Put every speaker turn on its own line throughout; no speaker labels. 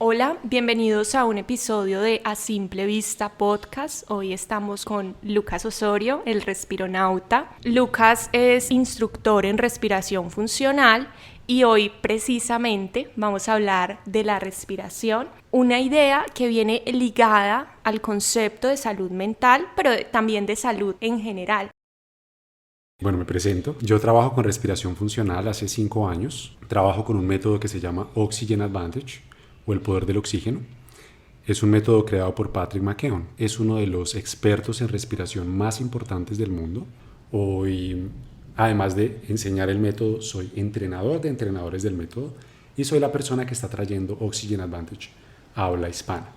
Hola, bienvenidos a un episodio de A Simple Vista Podcast. Hoy estamos con Lucas Osorio, el respironauta. Lucas es instructor en respiración funcional y hoy precisamente vamos a hablar de la respiración, una idea que viene ligada al concepto de salud mental, pero también de salud en general.
Bueno, me presento. Yo trabajo con respiración funcional hace 5 años. Trabajo con un método que se llama Oxygen Advantage o el poder del oxígeno. Es un método creado por Patrick McKeown. Es uno de los expertos en respiración más importantes del mundo. Hoy, además de enseñar el método, soy entrenador de entrenadores del método y soy la persona que está trayendo Oxygen Advantage a habla hispana.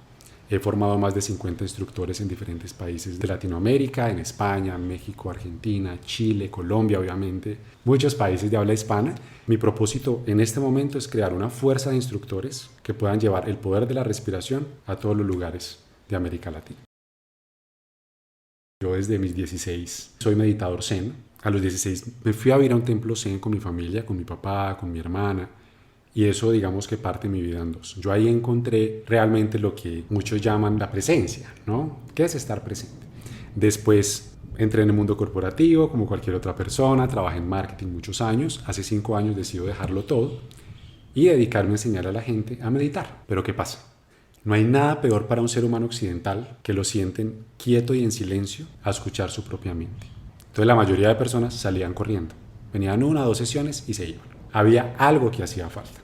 He formado más de 50 instructores en diferentes países de Latinoamérica, en España, México, Argentina, Chile, Colombia, obviamente, muchos países de habla hispana. Mi propósito en este momento es crear una fuerza de instructores que puedan llevar el poder de la respiración a todos los lugares de América Latina. Yo desde mis 16 soy meditador zen. A los 16 me fui a vivir a un templo zen con mi familia, con mi papá, con mi hermana. Y eso, digamos que parte mi vida en dos. Yo ahí encontré realmente lo que muchos llaman la presencia, ¿no? ¿Qué es estar presente? Después entré en el mundo corporativo como cualquier otra persona, trabajé en marketing muchos años. Hace 5 años decido dejarlo todo y dedicarme a enseñar a la gente a meditar. Pero ¿qué pasa? No hay nada peor para un ser humano occidental que lo sienten quieto y en silencio a escuchar su propia mente. Entonces la mayoría de personas salían corriendo. Venían 1 o 2 sesiones y se iban. Había algo que hacía falta.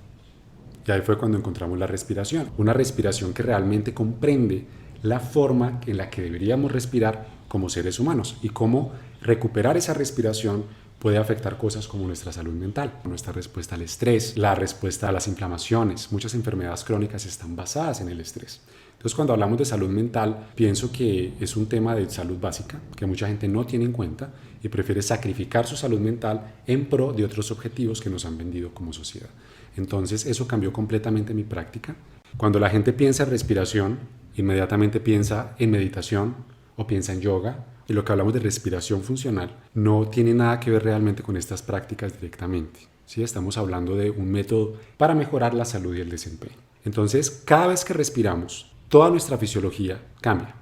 Y ahí fue cuando encontramos la respiración. Una respiración que realmente comprende la forma en la que deberíamos respirar como seres humanos y cómo recuperar esa respiración puede afectar cosas como nuestra salud mental, nuestra respuesta al estrés, la respuesta a las inflamaciones. Muchas enfermedades crónicas están basadas en el estrés. Entonces, cuando hablamos de salud mental, pienso que es un tema de salud básica que mucha gente no tiene en cuenta y prefiere sacrificar su salud mental en pro de otros objetivos que nos han vendido como sociedad. Entonces, eso cambió completamente mi práctica. Cuando la gente piensa en respiración, inmediatamente piensa en meditación o piensa en yoga. Y lo que hablamos de respiración funcional no tiene nada que ver realmente con estas prácticas directamente. ¿Sí? Estamos hablando de un método para mejorar la salud y el desempeño. Entonces, cada vez que respiramos, toda nuestra fisiología cambia,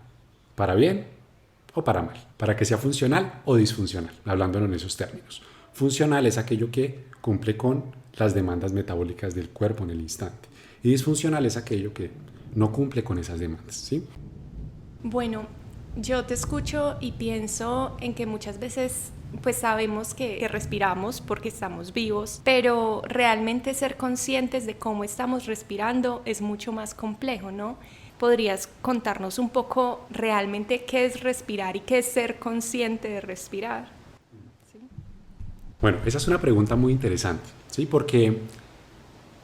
para bien o para mal, para que sea funcional o disfuncional, hablándolo en esos términos. Funcional es aquello que cumple con las demandas metabólicas del cuerpo en el instante. Y disfuncional es aquello que no cumple con esas demandas, ¿sí?
Bueno, yo te escucho y pienso en que muchas veces pues sabemos que respiramos porque estamos vivos, pero realmente ser conscientes de cómo estamos respirando es mucho más complejo, ¿no? ¿Podrías contarnos un poco realmente qué es respirar y qué es ser consciente de respirar? ¿Sí?
Bueno, esa es una pregunta muy interesante, ¿sí? Porque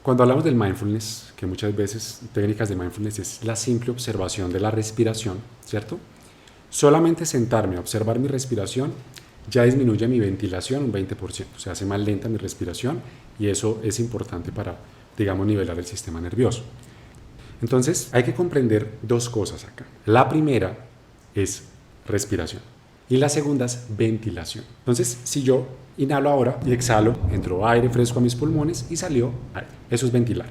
cuando hablamos del mindfulness, que muchas veces técnicas de mindfulness es la simple observación de la respiración, ¿cierto? Solamente sentarme a observar mi respiración ya disminuye mi ventilación un 20%, se hace más lenta mi respiración y eso es importante para, digamos, nivelar el sistema nervioso. Entonces, hay que comprender 2 cosas acá. La primera es respiración y la segunda es ventilación. Entonces, si yo inhalo ahora y exhalo, entró aire fresco a mis pulmones y salió aire. Eso es ventilar.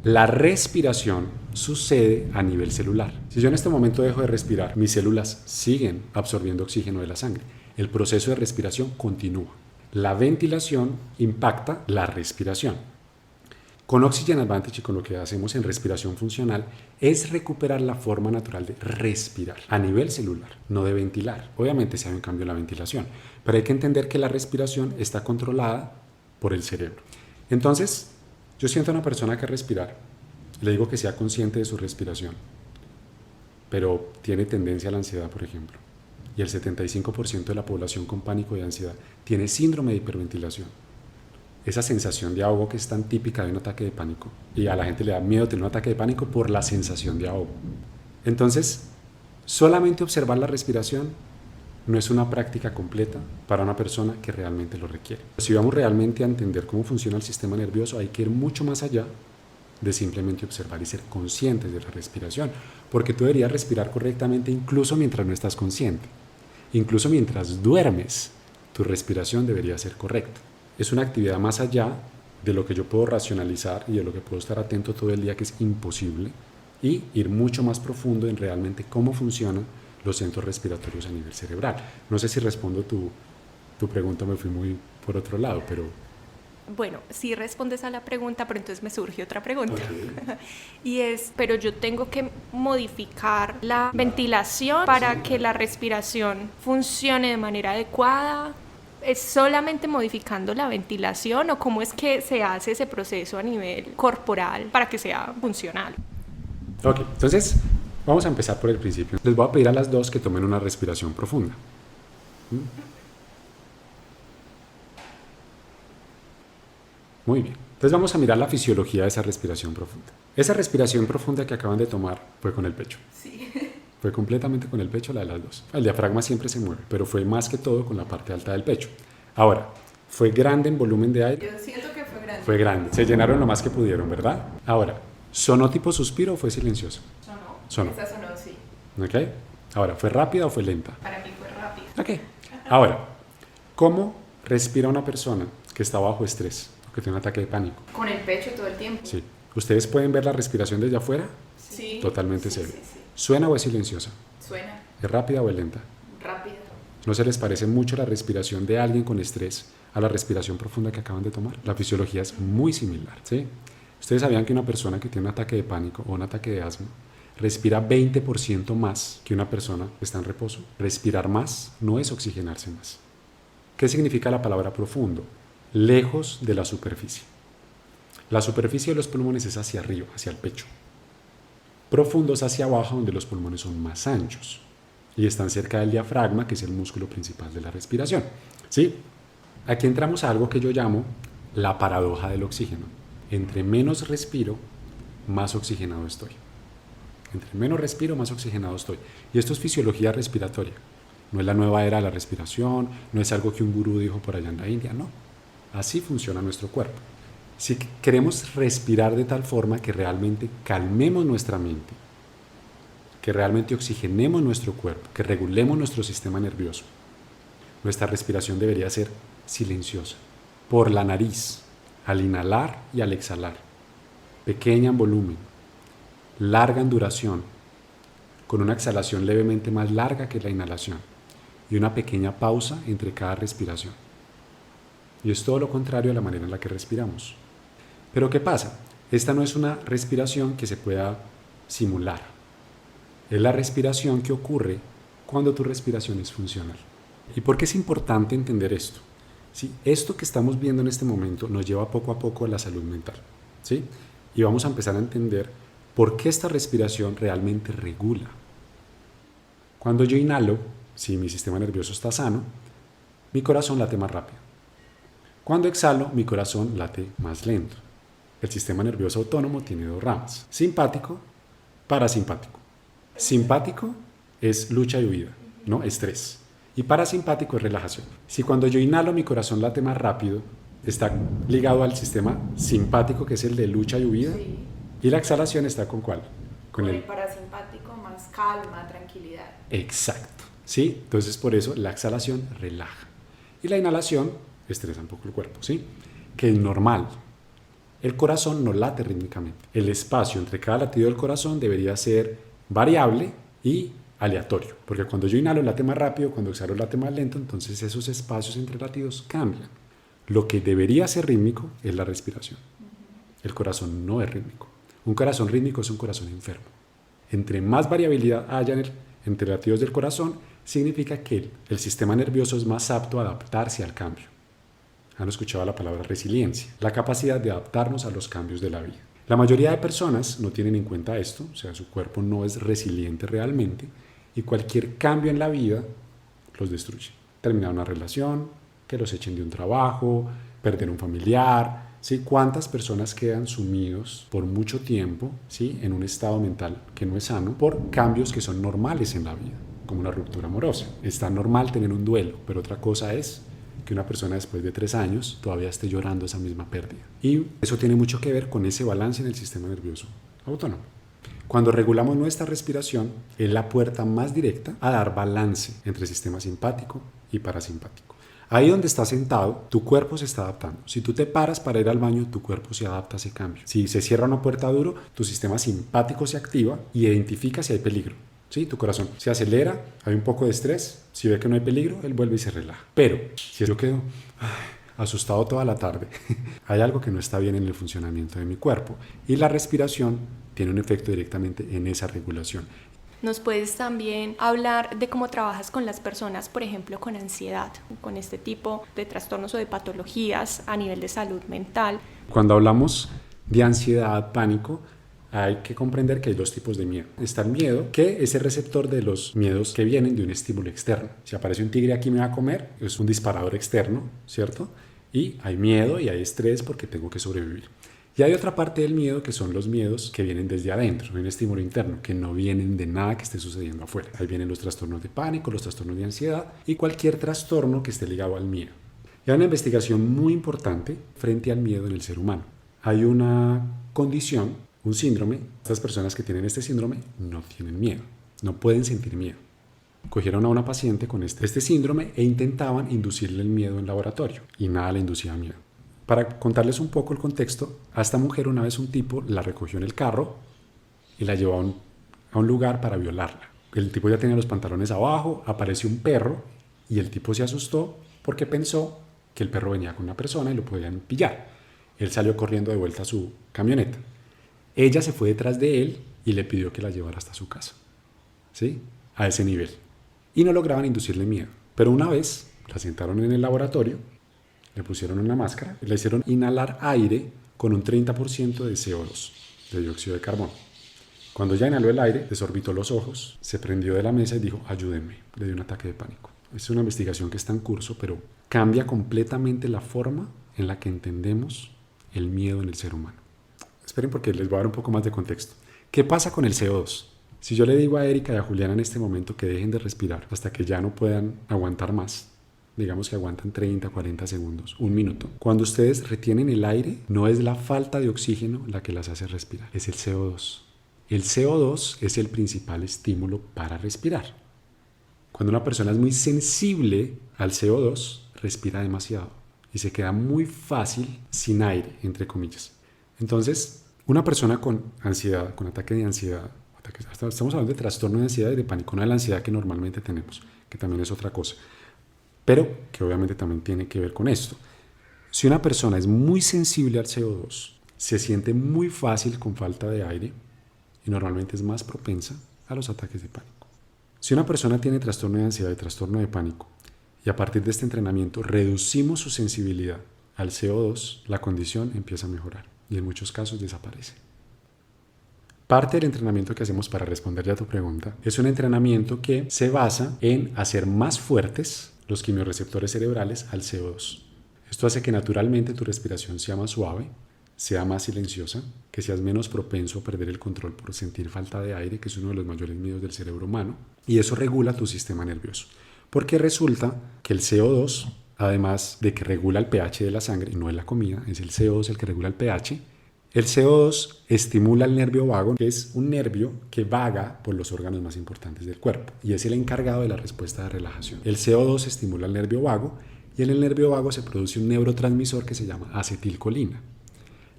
La respiración sucede a nivel celular. Si yo en este momento dejo de respirar, mis células siguen absorbiendo oxígeno de la sangre. El proceso de respiración continúa. La ventilación impacta la respiración. Con Oxygen Advantage y con lo que hacemos en respiración funcional es recuperar la forma natural de respirar a nivel celular, no de ventilar. Obviamente se hay un cambio en la ventilación, pero hay que entender que la respiración está controlada por el cerebro. Entonces, yo siento a una persona que respirar, le digo que sea consciente de su respiración, pero tiene tendencia a la ansiedad, por ejemplo, y el 75% de la población con pánico y ansiedad tiene síndrome de hiperventilación. Esa sensación de ahogo que es tan típica de un ataque de pánico, y a la gente le da miedo tener un ataque de pánico por la sensación de ahogo. Entonces, solamente observar la respiración no es una práctica completa para una persona que realmente lo requiere. Si vamos realmente a entender cómo funciona el sistema nervioso, hay que ir mucho más allá de simplemente observar y ser conscientes de la respiración, porque tú deberías respirar correctamente incluso mientras no estás consciente. Incluso mientras duermes, tu respiración debería ser correcta. Es una actividad más allá de lo que yo puedo racionalizar y de lo que puedo estar atento todo el día, que es imposible, y ir mucho más profundo en realmente cómo funcionan los centros respiratorios a nivel cerebral. No sé si respondo tu pregunta, me fui muy por otro lado, pero...
Bueno, sí respondes a la pregunta, pero entonces me surge otra pregunta.
Okay.
Y es, pero yo tengo que modificar la ventilación para que la respiración funcione de manera adecuada. ¿Es solamente modificando la ventilación o cómo es que se hace ese proceso a nivel corporal para que sea funcional?
Ok, entonces vamos a empezar por el principio. Les voy a pedir a las dos que tomen una respiración profunda. Muy bien. Entonces vamos a mirar la fisiología de esa respiración profunda. Esa respiración profunda que acaban de tomar fue con el pecho.
Sí.
Fue completamente con el pecho, la de las dos. El diafragma siempre se mueve, pero fue más que todo con la parte alta del pecho. Ahora, ¿fue grande en volumen de aire?
Yo siento que fue grande.
Fue grande. Se llenaron lo más que pudieron, ¿verdad? Ahora, ¿sonó tipo suspiro o fue silencioso? Sonó.
Esa sonó, sí.
¿Ok? Ahora, ¿fue rápida o fue lenta?
Para mí fue rápido.
Ok. Ahora, ¿cómo respira una persona que está bajo estrés o que tiene un ataque de pánico?
Con el pecho todo el tiempo.
Sí. ¿Ustedes pueden ver la respiración desde afuera?
Sí.
Totalmente
sí,
serio.
sí, sí.
¿Suena o es silenciosa?
Suena
¿Es rápida o es lenta?
rápido.
¿No se les parece mucho la respiración de alguien con estrés a la respiración profunda que acaban de tomar? La fisiología es muy similar, ¿sí? ¿Ustedes sabían que una persona que tiene un ataque de pánico o un ataque de asma respira 20% más que una persona que está en reposo? Respirar más no es oxigenarse más. ¿Qué significa la palabra profundo? Lejos de la superficie. La superficie de los pulmones es hacia arriba, hacia el pecho. Profundos hacia abajo, donde los pulmones son más anchos y están cerca del diafragma, que es el músculo principal de la respiración. ¿Sí? Aquí entramos a algo que yo llamo la paradoja del oxígeno. Entre menos respiro, más oxigenado estoy. Entre menos respiro, más oxigenado estoy. Y esto es fisiología respiratoria. No es la nueva era de la respiración, no es algo que un gurú dijo por allá en la India, no. Así funciona nuestro cuerpo. Si queremos respirar de tal forma que realmente calmemos nuestra mente, que realmente oxigenemos nuestro cuerpo, que regulemos nuestro sistema nervioso, nuestra respiración debería ser silenciosa, por la nariz, al inhalar y al exhalar, pequeña en volumen, larga en duración, con una exhalación levemente más larga que la inhalación y una pequeña pausa entre cada respiración. Y es todo lo contrario a la manera en la que respiramos. Pero ¿qué pasa? Esta no es una respiración que se pueda simular. Es la respiración que ocurre cuando tu respiración es funcional. ¿Y por qué es importante entender esto? ¿Sí? Esto que estamos viendo en este momento nos lleva poco a poco a la salud mental. ¿Sí? Y vamos a empezar a entender por qué esta respiración realmente regula. Cuando yo inhalo, si mi sistema nervioso está sano, mi corazón late más rápido. Cuando exhalo, mi corazón late más lento. El sistema nervioso autónomo tiene dos ramas: simpático, parasimpático. Simpático es lucha y huida, ¿no? Estrés. Y parasimpático es relajación. Si cuando yo inhalo mi corazón late más rápido, está ligado al sistema simpático, que es el de lucha y huida.
Sí.
Y la exhalación está ¿con cuál?
Con el parasimpático, más calma, tranquilidad.
Exacto. ¿Sí? Entonces por eso la exhalación relaja. Y la inhalación estresa un poco el cuerpo, ¿sí? Que es normal. El corazón no late rítmicamente. El espacio entre cada latido del corazón debería ser variable y aleatorio, porque cuando yo inhalo late más rápido, cuando exhalo late más lento, entonces esos espacios entre latidos cambian. Lo que debería ser rítmico es la respiración. El corazón no es rítmico. Un corazón rítmico es un corazón enfermo. Entre más variabilidad haya entre latidos del corazón, significa que el sistema nervioso es más apto a adaptarse al cambio. Han escuchado la palabra resiliencia, la capacidad de adaptarnos a los cambios de la vida. La mayoría de personas no tienen en cuenta esto, o sea, su cuerpo no es resiliente realmente y cualquier cambio en la vida los destruye. Terminar una relación, que los echen de un trabajo, perder un familiar, ¿sí? ¿Cuántas personas quedan sumidos por mucho tiempo, ¿sí? En un estado mental que no es sano por cambios que son normales en la vida, como una ruptura amorosa? Está normal tener un duelo, pero otra cosa es que una persona después de 3 años todavía esté llorando esa misma pérdida. Y eso tiene mucho que ver con ese balance en el sistema nervioso autónomo. Cuando regulamos nuestra respiración, es la puerta más directa a dar balance entre sistema simpático y parasimpático. Ahí donde estás sentado, tu cuerpo se está adaptando. Si tú te paras para ir al baño, tu cuerpo se adapta a ese cambio. Si se cierra una puerta duro, tu sistema simpático se activa y identifica si hay peligro. ¿Sí? Tu corazón se acelera, hay un poco de estrés. Si ve que no hay peligro, él vuelve y se relaja. Pero si yo quedo asustado toda la tarde, hay algo que no está bien en el funcionamiento de mi cuerpo. Y la respiración tiene un efecto directamente en esa regulación.
¿Nos puedes también hablar de cómo trabajas con las personas, por ejemplo, con ansiedad, con este tipo de trastornos o de patologías a nivel de salud mental?
Cuando hablamos de ansiedad, pánico, hay que comprender que hay dos tipos de miedo. Está el miedo, que es el receptor de los miedos que vienen de un estímulo externo. Si aparece un tigre aquí me va a comer, es un disparador externo, ¿cierto? Y hay miedo y hay estrés porque tengo que sobrevivir. Y hay otra parte del miedo que son los miedos que vienen desde adentro, un estímulo interno, que no vienen de nada que esté sucediendo afuera. Ahí vienen los trastornos de pánico, los trastornos de ansiedad y cualquier trastorno que esté ligado al miedo. Y hay una investigación muy importante frente al miedo en el ser humano. Hay una condición, un síndrome. Estas personas que tienen este síndrome no tienen miedo, no pueden sentir miedo. Cogieron a una paciente con este síndrome e intentaban inducirle el miedo en laboratorio y nada le inducía miedo. Para contarles un poco el contexto, a esta mujer una vez un tipo la recogió en el carro y la llevó a un lugar para violarla. El tipo ya tenía los pantalones abajo, apareció un perro y el tipo se asustó porque pensó que el perro venía con una persona y lo podían pillar. Él salió corriendo de vuelta a su camioneta. Ella se fue detrás de él y le pidió que la llevara hasta su casa. ¿Sí? A ese nivel. Y no lograban inducirle miedo. Pero una vez la sentaron en el laboratorio, le pusieron una máscara y le hicieron inhalar aire con un 30% de CO2, de dióxido de carbono. Cuando ya inhaló el aire, desorbitó los ojos, se prendió de la mesa y dijo, ayúdenme, le dio un ataque de pánico. Es una investigación que está en curso, pero cambia completamente la forma en la que entendemos el miedo en el ser humano. Esperen porque les voy a dar un poco más de contexto. ¿Qué pasa con el CO2? Si yo le digo a Erika y a Juliana en este momento que dejen de respirar hasta que ya no puedan aguantar más, digamos que aguantan 30, 40 segundos, un minuto. Cuando ustedes retienen el aire, no es la falta de oxígeno la que las hace respirar, es el CO2. El CO2 es el principal estímulo para respirar. Cuando una persona es muy sensible al CO2, respira demasiado y se queda muy fácil sin aire, entre comillas. Entonces, una persona con ansiedad, con ataque de ansiedad, estamos hablando de trastorno de ansiedad y de pánico, no de la ansiedad que normalmente tenemos, que también es otra cosa, pero que obviamente también tiene que ver con esto. Si una persona es muy sensible al CO2, se siente muy fácil con falta de aire y normalmente es más propensa a los ataques de pánico. Si una persona tiene trastorno de ansiedad y trastorno de pánico y a partir de este entrenamiento reducimos su sensibilidad al CO2, la condición empieza a mejorar y en muchos casos desaparece. Parte del entrenamiento que hacemos para responderle a tu pregunta es un entrenamiento que se basa en hacer más fuertes los quimiorreceptores cerebrales al CO2. Esto hace que naturalmente tu respiración sea más suave, sea más silenciosa, que seas menos propenso a perder el control por sentir falta de aire, que es uno de los mayores miedos del cerebro humano, y eso regula tu sistema nervioso. Porque resulta que el CO2, además de que regula el pH de la sangre, y no es la comida, es el CO2 el que regula el pH, el CO2 estimula el nervio vago, que es un nervio que vaga por los órganos más importantes del cuerpo y es el encargado de la respuesta de relajación. El CO2 estimula el nervio vago y en el nervio vago se produce un neurotransmisor que se llama acetilcolina.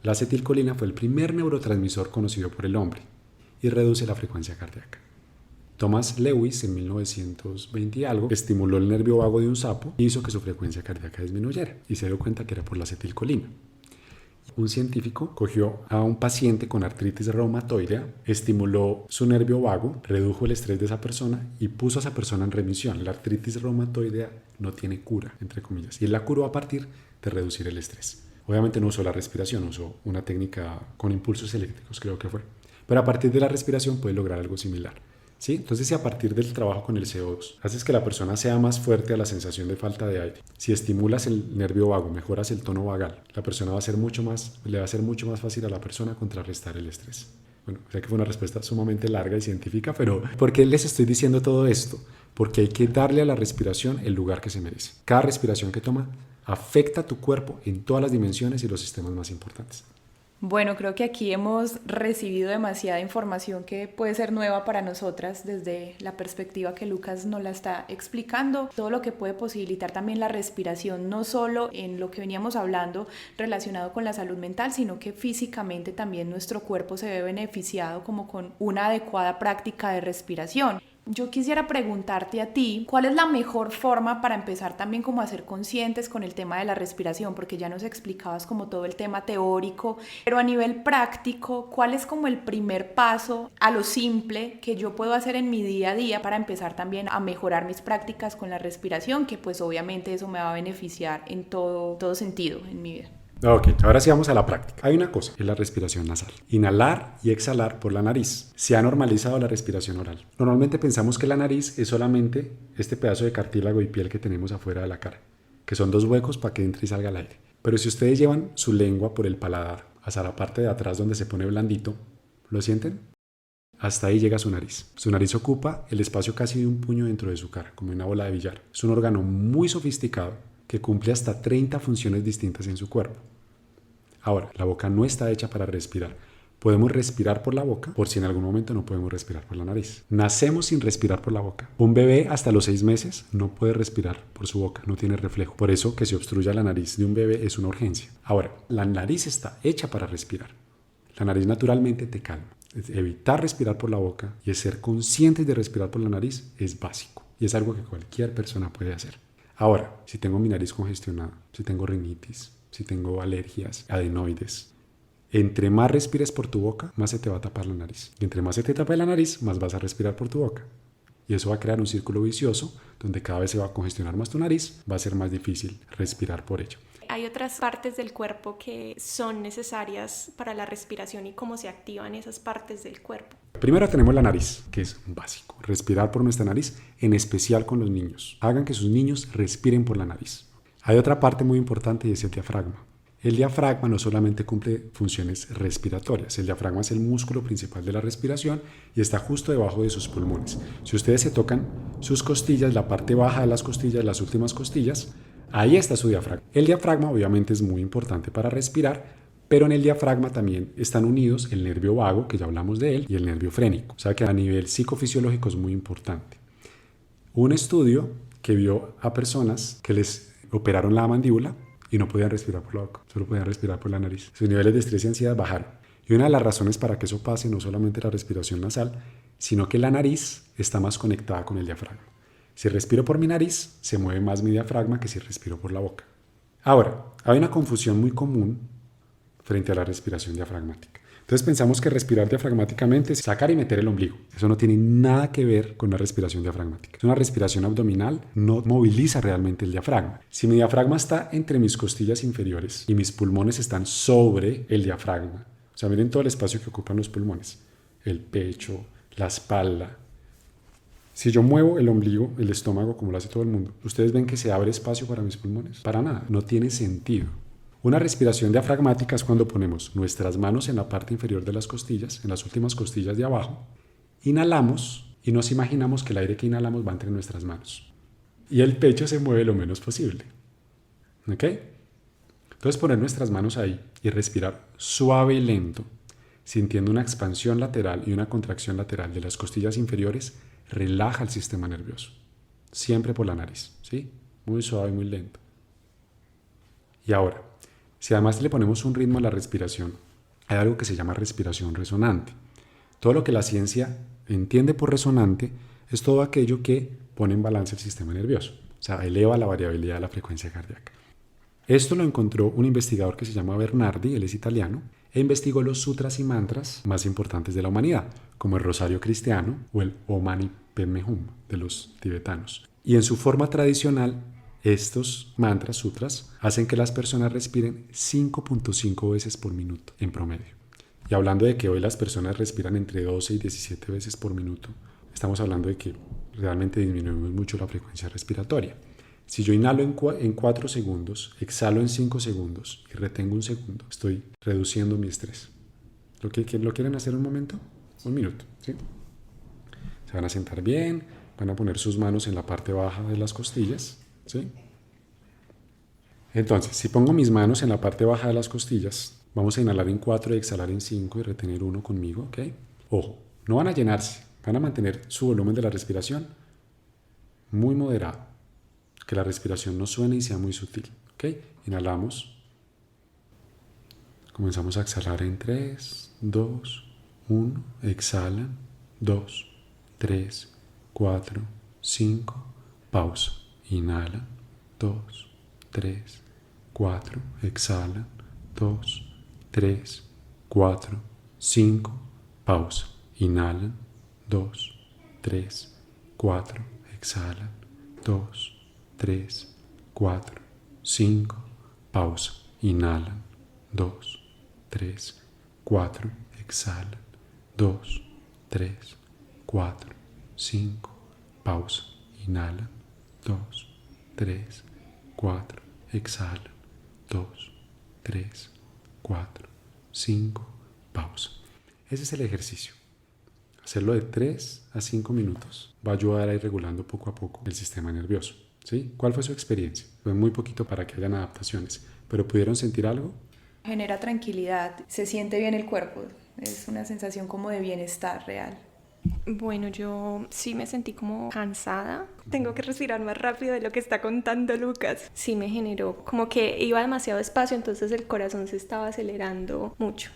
La acetilcolina fue el primer neurotransmisor conocido por el hombre y reduce la frecuencia cardíaca. Thomas Lewis en 1920 y algo estimuló el nervio vago de un sapo y hizo que su frecuencia cardíaca disminuyera y se dio cuenta que era por la acetilcolina. Un científico cogió a un paciente con artritis reumatoidea, estimuló su nervio vago, redujo el estrés de esa persona y puso a esa persona en remisión. La artritis reumatoidea no tiene cura, entre comillas, y él la curó a partir de reducir el estrés. Obviamente no usó la respiración, usó una técnica con impulsos eléctricos, creo que fue. Pero a partir de la respiración puede lograr algo similar. ¿Sí? Entonces, si a partir del trabajo con el CO2 haces que la persona sea más fuerte a la sensación de falta de aire, si estimulas el nervio vago, mejoras el tono vagal, la persona le va a ser mucho más fácil a la persona contrarrestar el estrés. Bueno, sé que fue una respuesta sumamente larga y científica, pero ¿por qué les estoy diciendo todo esto? Porque hay que darle a la respiración el lugar que se merece. Cada respiración que toma afecta a tu cuerpo en todas las dimensiones y los sistemas más importantes.
Bueno, creo que aquí hemos recibido demasiada información que puede ser nueva para nosotras desde la perspectiva que Lucas nos la está explicando. Todo lo que puede posibilitar también la respiración, no solo en lo que veníamos hablando relacionado con la salud mental, sino que físicamente también nuestro cuerpo se ve beneficiado como con una adecuada práctica de respiración. Yo quisiera preguntarte a ti, ¿cuál es la mejor forma para empezar también como a ser conscientes con el tema de la respiración? Porque ya nos explicabas como todo el tema teórico, pero a nivel práctico, ¿cuál es como el primer paso a lo simple que yo puedo hacer en mi día a día para empezar también a mejorar mis prácticas con la respiración? Que pues obviamente eso me va a beneficiar en todo sentido en mi vida.
Ok, ahora sí vamos a la práctica. Hay una cosa, es la respiración nasal. Inhalar y exhalar por la nariz. Se ha normalizado la respiración oral. Normalmente pensamos que la nariz es solamente este pedazo de cartílago y piel que tenemos afuera de la cara, que son 2 huecos para que entre y salga el aire. Pero si ustedes llevan su lengua por el paladar hasta la parte de atrás donde se pone blandito, ¿lo sienten? Hasta ahí llega su nariz. Su nariz ocupa el espacio casi de un puño dentro de su cara, como una bola de billar. Es un órgano muy sofisticado que cumple hasta 30 funciones distintas en su cuerpo. Ahora, la boca no está hecha para respirar. Podemos respirar por la boca por si en algún momento no podemos respirar por la nariz. Nacemos sin respirar por la boca. Un bebé hasta los 6 meses no puede respirar por su boca, no tiene reflejo. Por eso que se obstruya la nariz de un bebé es una urgencia. Ahora, la nariz está hecha para respirar. La nariz naturalmente te calma. Evitar respirar por la boca y ser conscientes de respirar por la nariz es básico y es algo que cualquier persona puede hacer. Ahora, si tengo mi nariz congestionada, si tengo rinitis, si tengo alergias, adenoides, entre más respires por tu boca, más se te va a tapar la nariz. Y entre más se te tape la nariz, más vas a respirar por tu boca. Y eso va a crear un círculo vicioso donde cada vez se va a congestionar más tu nariz, va a ser más difícil respirar por ello.
Hay otras partes del cuerpo que son necesarias para la respiración y cómo se activan esas partes del cuerpo.
Primero tenemos la nariz, que es básico. Respirar por nuestra nariz, en especial con los niños. Hagan que sus niños respiren por la nariz. Hay otra parte muy importante y es el diafragma. El diafragma no solamente cumple funciones respiratorias, el diafragma es el músculo principal de la respiración y está justo debajo de sus pulmones. Si ustedes se tocan sus costillas, la parte baja de las costillas, las últimas costillas, ahí está su diafragma. El diafragma obviamente es muy importante para respirar, pero en el diafragma también están unidos el nervio vago, que ya hablamos de él, y el nervio frénico. O sea que a nivel psicofisiológico es muy importante. Un estudio que vio a personas que les operaron la mandíbula y no podían respirar por la boca, solo podían respirar por la nariz. Sus niveles de estrés y ansiedad bajaron. Y una de las razones para que eso pase no solamente la respiración nasal, sino que la nariz está más conectada con el diafragma. Si respiro por mi nariz, se mueve más mi diafragma que si respiro por la boca. Ahora, hay una confusión muy común frente a la respiración diafragmática. Entonces pensamos que respirar diafragmáticamente es sacar y meter el ombligo. Eso no tiene nada que ver con una respiración diafragmática. Es una respiración abdominal, no moviliza realmente el diafragma. Si mi diafragma está entre mis costillas inferiores y mis pulmones están sobre el diafragma, o sea, miren todo el espacio que ocupan los pulmones, el pecho, la espalda. Si yo muevo el ombligo, el estómago, como lo hace todo el mundo, ¿ustedes ven que se abre espacio para mis pulmones? Para nada, no tiene sentido. Una respiración diafragmática es cuando ponemos nuestras manos en la parte inferior de las costillas, en las últimas costillas de abajo, inhalamos y nos imaginamos que el aire que inhalamos va entre nuestras manos. Y el pecho se mueve lo menos posible. ¿Ok? Entonces poner nuestras manos ahí y respirar suave y lento, sintiendo una expansión lateral y una contracción lateral de las costillas inferiores, relaja el sistema nervioso. Siempre por la nariz, ¿sí? Muy suave y muy lento. Y ahora, si además le ponemos un ritmo a la respiración, hay algo que se llama respiración resonante. Todo lo que la ciencia entiende por resonante es todo aquello que pone en balance el sistema nervioso, o sea, eleva la variabilidad de la frecuencia cardíaca. Esto lo encontró un investigador que se llama Bernardi, él es italiano, e investigó los sutras y mantras más importantes de la humanidad, como el Rosario Cristiano o el Om Mani Padme Hum de los tibetanos. Y en su forma tradicional, estos mantras, sutras, hacen que las personas respiren 5.5 veces por minuto en promedio. Y hablando de que hoy las personas respiran entre 12 y 17 veces por minuto, estamos hablando de que realmente disminuimos mucho la frecuencia respiratoria. Si yo inhalo en 4 segundos, exhalo en 5 segundos y retengo un segundo, estoy reduciendo mi estrés. ¿Lo quieren hacer un momento? Un minuto, ¿sí? Se van a sentar bien, van a poner sus manos en la parte baja de las costillas, ¿sí? Entonces, si pongo mis manos en la parte baja de las costillas, Vamos a inhalar en 4 y exhalar en 5 y retener 1 conmigo, ¿ok? Ojo, no van a llenarse, van a mantener su volumen de la respiración muy moderado. Que la respiración no suene y sea muy sutil, ¿ok? Inhalamos. Comenzamos a exhalar en 3, 2, 1. Exhalan. 2, 3, 4, 5. Pausa. Inhalan. 2, 3, 4. Exhalan. 2, 3, 4, 5. Pausa. Inhalan. 2, 3, 4. Exhalan. 2, 3, 4, 5. Pausa. Inhalan. 2, 3, 4. Exhalan. 2, 3, 4, 5. Pausa. Inhalan. 2, 3, 4. Exhalan. 2, 3, 4, 5. Pausa. Ese es el ejercicio. Hacerlo de 3 a 5 minutos va a ayudar a ir regulando poco a poco el sistema nervioso, ¿sí? ¿Cuál fue su experiencia? Fue muy poquito para que hayan adaptaciones, pero ¿pudieron sentir algo?
Genera tranquilidad, se siente bien el cuerpo, es una sensación como de bienestar real.
Bueno, yo sí me sentí como cansada. Tengo que respirar más rápido de lo que está contando Lucas. Sí me generó como que iba demasiado despacio, entonces el corazón se estaba acelerando mucho.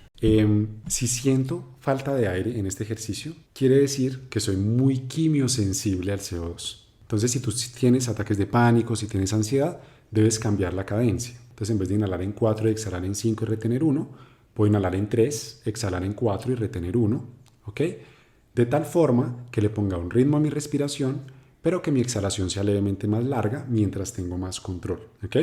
Si siento falta de aire en este ejercicio, quiere decir que soy muy quimiosensible al CO2. Entonces, si tú tienes ataques de pánico, si tienes ansiedad, debes cambiar la cadencia. Entonces, en vez de inhalar en 4 y exhalar en 5 y retener 1, puedo inhalar en 3, exhalar en 4 y retener 1, ¿ok? De tal forma que le ponga un ritmo a mi respiración, pero que mi exhalación sea levemente más larga mientras tengo más control, ¿ok?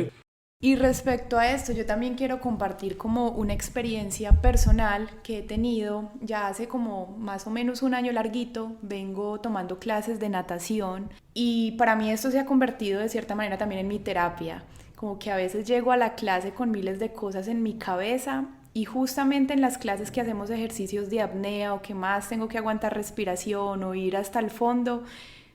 Y respecto a esto, yo también quiero compartir como una experiencia personal que he tenido ya hace como más o menos un año larguito. Vengo tomando clases de natación y para mí esto se ha convertido de cierta manera también en mi terapia. Como que a veces llego a la clase con miles de cosas en mi cabeza y justamente en las clases que hacemos ejercicios de apnea o que más tengo que aguantar respiración o ir hasta el fondo,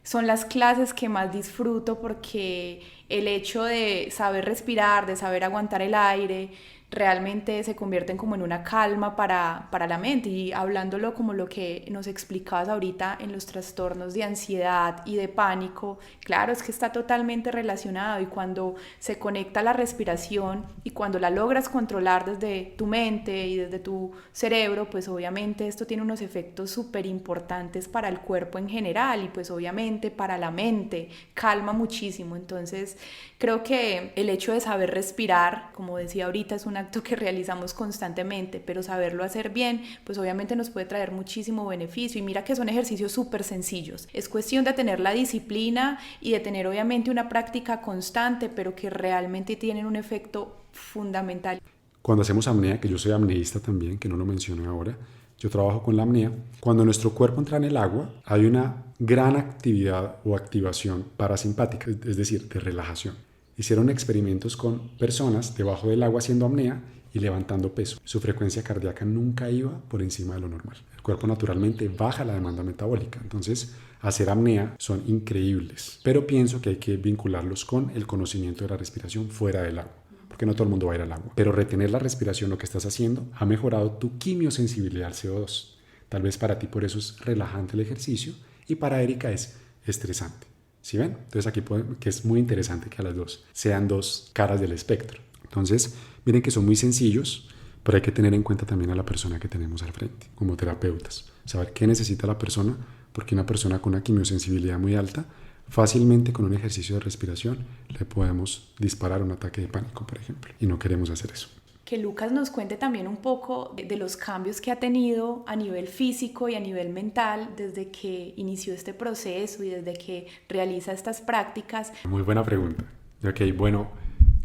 son las clases que más disfruto porque el hecho de saber respirar, de saber aguantar el aire, realmente se convierten como en una calma para la mente. Y hablándolo como lo que nos explicabas ahorita en los trastornos de ansiedad y de pánico, claro, es que está totalmente relacionado y cuando se conecta la respiración y cuando la logras controlar desde tu mente y desde tu cerebro, pues obviamente esto tiene unos efectos súper importantes para el cuerpo en general y pues obviamente para la mente, calma muchísimo. Entonces creo que el hecho de saber respirar, como decía ahorita, es un acto que realizamos constantemente, pero saberlo hacer bien, pues obviamente nos puede traer muchísimo beneficio. Y mira que son ejercicios súper sencillos. Es cuestión de tener la disciplina y de tener obviamente una práctica constante, pero que realmente tienen un efecto fundamental.
Cuando hacemos apnea, que yo soy apneísta también, que no lo mencioné ahora, yo trabajo con la apnea. Cuando nuestro cuerpo entra en el agua, hay una gran actividad o activación parasimpática, es decir, de relajación. Hicieron experimentos con personas debajo del agua haciendo apnea y levantando peso. Su frecuencia cardíaca nunca iba por encima de lo normal. El cuerpo naturalmente baja la demanda metabólica. Entonces, hacer apnea son increíbles. Pero pienso que hay que vincularlos con el conocimiento de la respiración fuera del agua. Porque no todo el mundo va a ir al agua. Pero retener la respiración, lo que estás haciendo, ha mejorado tu quimiosensibilidad al CO2. Tal vez para ti por eso es relajante el ejercicio y para Erika es estresante. ¿Sí ven? Entonces aquí que es muy interesante que a las dos sean dos caras del espectro. Entonces, miren que son muy sencillos, pero hay que tener en cuenta también a la persona que tenemos al frente, como terapeutas. Saber qué necesita la persona, porque una persona con una quimiosensibilidad muy alta, fácilmente con un ejercicio de respiración le podemos disparar un ataque de pánico, por ejemplo, y no queremos hacer eso.
Que Lucas nos cuente también un poco de los cambios que ha tenido a nivel físico y a nivel mental desde que inició este proceso y desde que realiza estas prácticas.
Muy buena pregunta. Ok, bueno,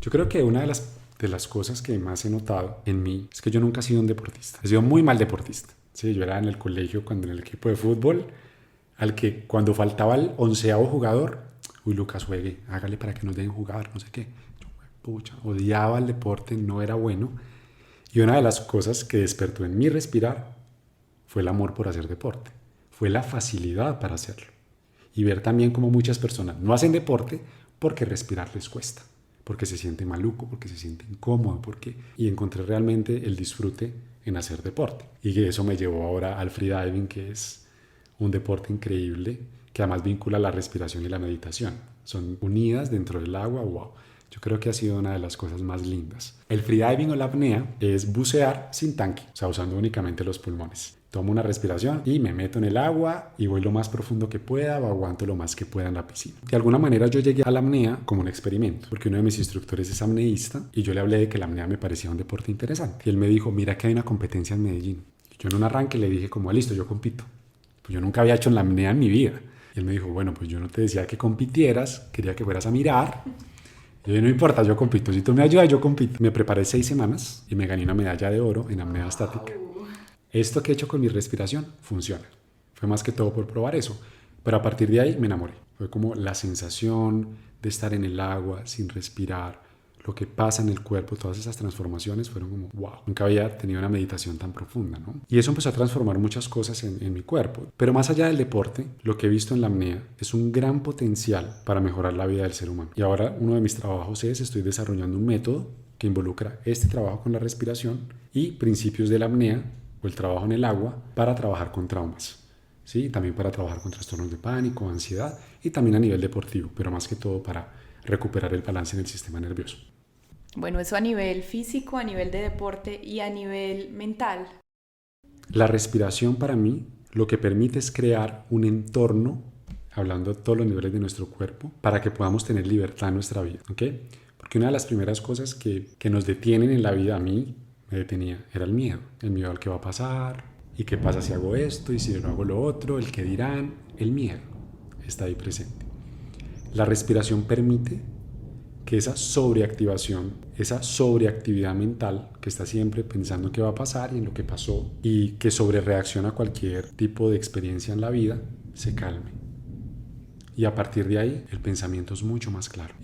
yo creo que una de las cosas que más he notado en mí es que yo nunca he sido un deportista. He sido muy mal deportista. Sí, yo era en el colegio, cuando en el equipo de fútbol, al que cuando faltaba el 11º jugador, uy, Lucas, juegue, hágale para que nos dejen jugar, no sé qué. Pucha, odiaba el deporte, no era bueno. Y una de las cosas que despertó en mí respirar fue el amor por hacer deporte. Fue la facilidad para hacerlo. Y ver también cómo muchas personas no hacen deporte porque respirar les cuesta. porque se siente maluco, porque se siente incómodo, y encontré realmente el disfrute en hacer deporte. Y eso me llevó ahora al freediving, que es un deporte increíble, que además vincula la respiración y la meditación. Son unidas dentro del agua, wow. Yo creo que ha sido una de las cosas más lindas. El freediving o la apnea es bucear sin tanque, o sea, usando únicamente los pulmones. Tomo una respiración y me meto en el agua y voy lo más profundo que pueda o aguanto lo más que pueda en la piscina. De alguna manera yo llegué a la apnea como un experimento, porque uno de mis instructores es apneísta y yo le hablé de que la apnea me parecía un deporte interesante. Y él me dijo, mira que hay una competencia en Medellín. Y yo en un arranque le dije como, listo, yo compito. Pues yo nunca había hecho en la apnea en mi vida. Y él me dijo, bueno, pues yo no te decía que compitieras, quería que fueras a mirar. Y yo, no importa, yo compito. Si tú me ayudas, yo compito. Me preparé 6 semanas y me gané una medalla de oro en apnea estática. Esto que he hecho con mi respiración funciona. Fue más que todo por probar eso. Pero a partir de ahí me enamoré. Fue como la sensación de estar en el agua sin respirar, lo que pasa en el cuerpo, todas esas transformaciones fueron como, wow, nunca había tenido una meditación tan profunda, ¿no? Y eso empezó a transformar muchas cosas en mi cuerpo. Pero más allá del deporte, lo que he visto en la apnea es un gran potencial para mejorar la vida del ser humano. Y ahora uno de mis trabajos estoy desarrollando un método que involucra este trabajo con la respiración y principios de la apnea o el trabajo en el agua para trabajar con traumas. ¿Sí? También para trabajar con trastornos de pánico, ansiedad y también a nivel deportivo, pero más que todo para recuperar el balance en el sistema nervioso.
Bueno, eso a nivel físico, a nivel de deporte y a nivel mental.
La respiración para mí lo que permite es crear un entorno, hablando de todos los niveles de nuestro cuerpo, para que podamos tener libertad en nuestra vida, ¿ok? Porque una de las primeras cosas que nos detienen en la vida, a mí me detenía, era el miedo al que va a pasar, y qué pasa si hago esto, y si no hago lo otro, el que dirán, el miedo está ahí presente. La respiración permite que esa sobreactivación, esa sobreactividad mental que está siempre pensando qué va a pasar y en lo que pasó y que sobrereacciona a cualquier tipo de experiencia en la vida, se calme. Y a partir de ahí el pensamiento es mucho más claro.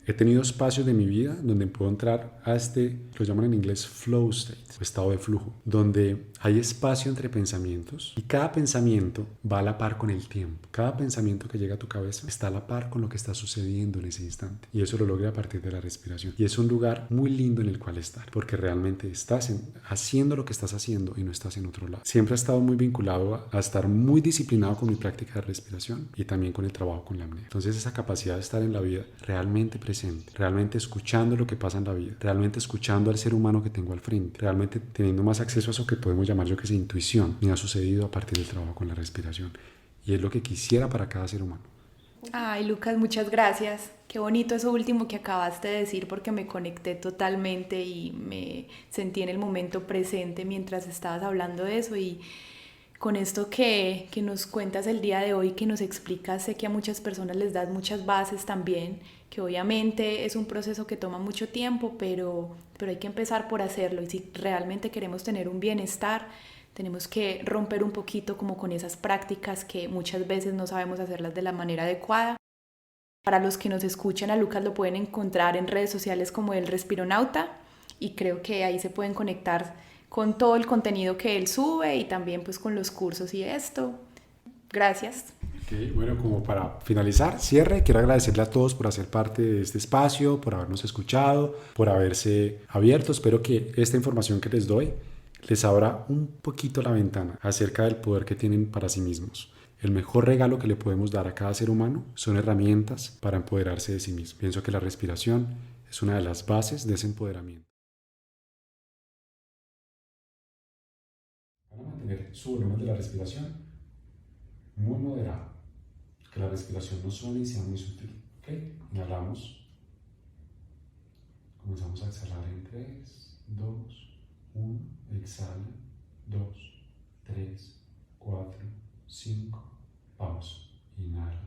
He tenido espacios de mi vida donde puedo entrar a lo llaman en inglés flow state, o estado de flujo, donde hay espacio entre pensamientos y cada pensamiento va a la par con el tiempo. Cada pensamiento que llega a tu cabeza está a la par con lo que está sucediendo en ese instante. Y eso lo logra a partir de la respiración. Y es un lugar muy lindo en el cual estar, porque realmente estás haciendo lo que estás haciendo y no estás en otro lado. Siempre he estado muy vinculado a estar muy disciplinado con mi práctica de respiración y también con el trabajo con la apnea. Entonces esa capacidad de estar en la vida realmente presente, realmente escuchando lo que pasa en la vida, realmente escuchando al ser humano que tengo al frente, realmente teniendo más acceso a eso que podemos llamar, yo que sé, intuición, me ha sucedido a partir del trabajo con la respiración. Y es lo que quisiera para cada ser humano.
Ay, Lucas, muchas gracias. Qué bonito eso último que acabaste de decir, porque me conecté totalmente y me sentí en el momento presente mientras estabas hablando de eso. Y con esto que nos cuentas el día de hoy, que nos explicas, sé que a muchas personas les das muchas bases también, que obviamente es un proceso que toma mucho tiempo, pero hay que empezar por hacerlo. Y si realmente queremos tener un bienestar, tenemos que romper un poquito como con esas prácticas que muchas veces no sabemos hacerlas de la manera adecuada. Para los que nos escuchan, a Lucas lo pueden encontrar en redes sociales como el Respironauta, y creo que ahí se pueden conectar con todo el contenido que él sube y también pues con los cursos y esto. Gracias.
Okay, bueno, como para finalizar, cierre, quiero agradecerle a todos por hacer parte de este espacio, por habernos escuchado, por haberse abierto. Espero que esta información que les doy les abra un poquito la ventana acerca del poder que tienen para sí mismos. El mejor regalo que le podemos dar a cada ser humano son herramientas para empoderarse de sí mismo. Pienso que la respiración es una de las bases de ese empoderamiento. Van a mantener su volumen de la respiración muy moderado. Que la respiración no suene y sea muy sutil. ¿Okay? Inhalamos. Comenzamos a exhalar en 3, 2, 1. Exhala. 2, 3, 4, 5. Pausa. Inhala.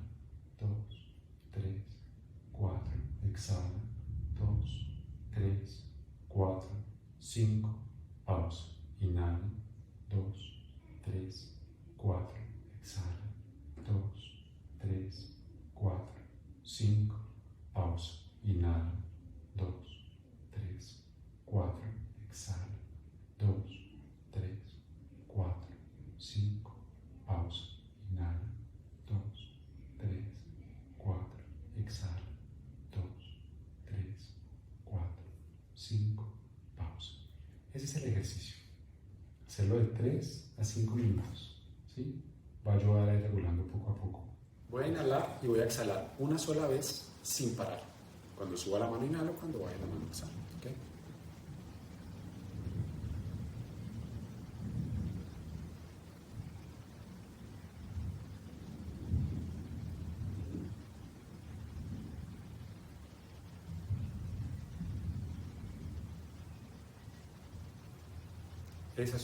2, 3, 4. Exhala. 2, 3, 4, 5. Pausa. Inhala. 2, 3, 4. Exhala. 2, 3, 4, 5. Pausa. Inhala. 2, 3, 4. Exhala. 2, 3, 4, 5. Pausa. Inhala. 2, 3, 4. Exhala. 2, 3, ese es el ejercicio. Hacerlo de 3 a 5 minutos. ¿Sí? Va a ayudar a ir regulando poco a poco. Voy a inhalar y voy a exhalar una sola vez sin parar. Cuando suba la mano inhalo, cuando baje la mano exhalo. ¿Okay? Esa es